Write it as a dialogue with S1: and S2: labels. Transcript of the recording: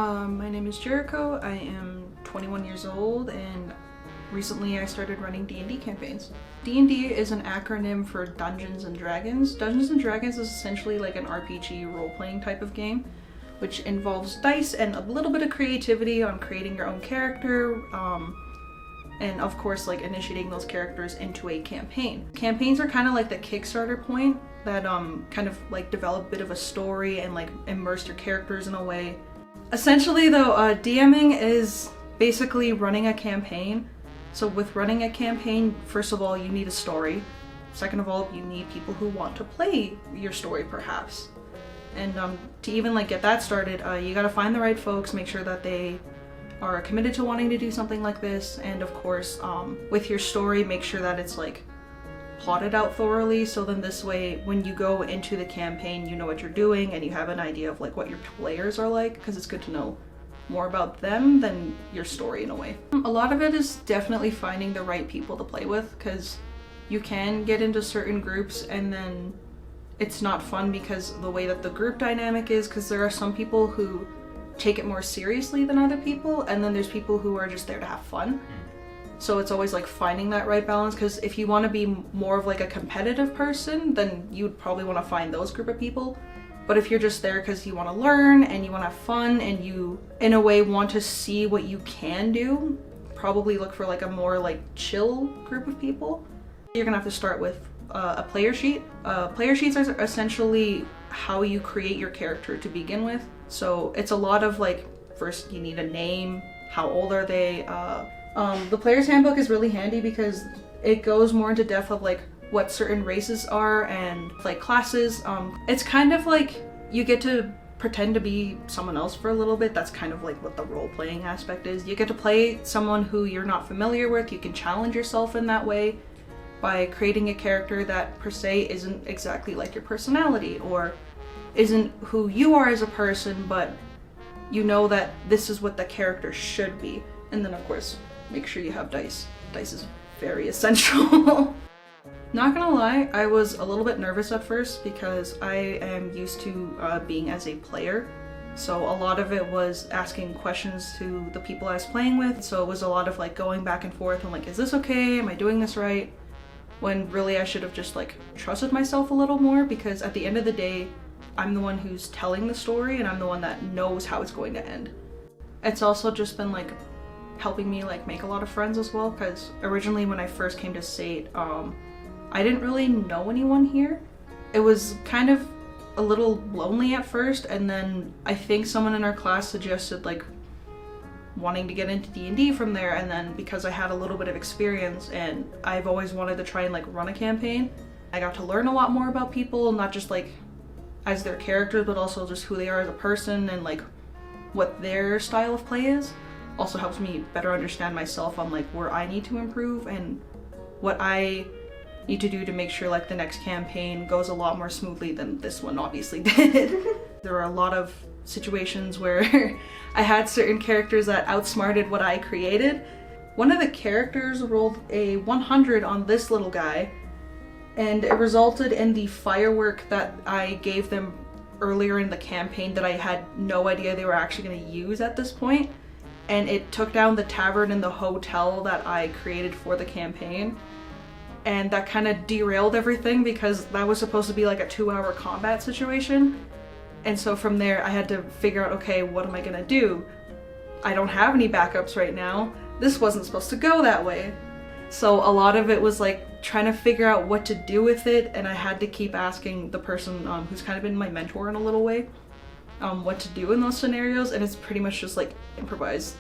S1: My name is Jericho. I am 21 years old and recently I started running D&D campaigns. D&D is an acronym for Dungeons and Dragons. Dungeons and Dragons is essentially like an RPG role-playing type of game, which involves dice and a little bit of creativity on creating your own character, and of course like initiating those characters into a campaign. Campaigns are kind of like the Kickstarter point that kind of like develop a bit of a story and like immerse your characters in a way. Essentially though, DMing is basically running a campaign. So with running a campaign, first of all, you need a story. Second of all, you need people who want to play your story perhaps. And to even like get that started, you gotta find the right folks, make sure that they are committed to wanting to do something like this, and of course, with your story, make sure that it's like plotted out thoroughly, so then this way, when you go into the campaign, you know what you're doing and you have an idea of like what your players are like, because it's good to know more about them than your story in a way. A lot of it is definitely finding the right people to play with, because you can get into certain groups and then it's not fun because the way that the group dynamic is, because there are some people who take it more seriously than other people, and then there's people who are just there to have fun. So it's always like finding that right balance, because if you want to be more of like a competitive person, then you'd probably want to find those group of people. But if you're just there because you want to learn and you want to have fun and you in a way want to see what you can do, probably look for like a more like chill group of people. You're gonna have to start with a player sheet. Player sheets are essentially how you create your character to begin with. So it's a lot of like, first you need a name, how old are they. The player's handbook is really handy because it goes more into depth of like what certain races are and like classes. It's kind of like you get to pretend to be someone else for a little bit. That's kind of like what the role-playing aspect is. You get to play someone who you're not familiar with. You can challenge yourself in that way by creating a character that per se isn't exactly like your personality or isn't who you are as a person, but you know that this is what the character should be. And then of course, make sure you have dice. Dice is very essential. Not gonna lie, I was a little bit nervous at first because I am used to being as a player. So a lot of it was asking questions to the people I was playing with. So it was a lot of like going back and forth and like, is this okay? Am I doing this right? When really I should have just like trusted myself a little more, because at the end of the day, I'm the one who's telling the story and I'm the one that knows how it's going to end. It's also just been like helping me like make a lot of friends as well, because originally when I first came to SAIT, I didn't really know anyone here. It was kind of a little lonely at first, and then I think someone in our class suggested like wanting to get into D&D from there, and then because I had a little bit of experience and I've always wanted to try and like run a campaign, I got to learn a lot more about people, not just like as their characters, but also just who they are as a person and like what their style of play is. Also helps me better understand myself on like where I need to improve and what I need to do to make sure like the next campaign goes a lot more smoothly than this one obviously did. There were a lot of situations where I had certain characters that outsmarted what I created. One of the characters rolled a 100 on this little guy, and it resulted in the firework that I gave them earlier in the campaign that I had no idea they were actually going to use at this point. And it took down the tavern and the hotel that I created for the campaign. And that kind of derailed everything because that was supposed to be like a 2-hour combat situation. And so from there I had to figure out, okay, what am I gonna do? I don't have any backups right now. This wasn't supposed to go that way. So a lot of it was like trying to figure out what to do with it, and I had to keep asking the person who's kind of been my mentor in a little way what to do in those scenarios, and it's pretty much just like improvise.